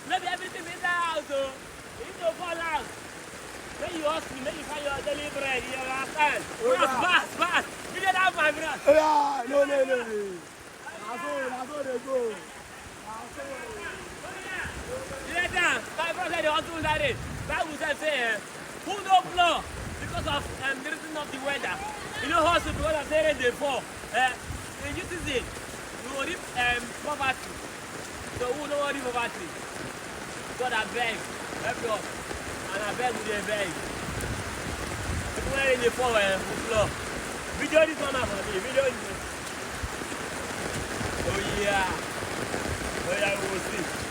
Maybe everything in the house, oh. You need to fall out. When you ask me, maybe you find your daily bread in your last hand. Pass. You didn't have my bread. Yeah, no. That's all they go. Later, my brother, the hustle that is. Bible says, who no blow because of the reason of the weather. You know, hustle because of the rain they fall. In this season, we will reap poverty. So who don't worry poverty? God, I beg, help us. And I beg with a beg. People are in the fall, floor. Video this one for me. Video this. Oh yeah, we will see.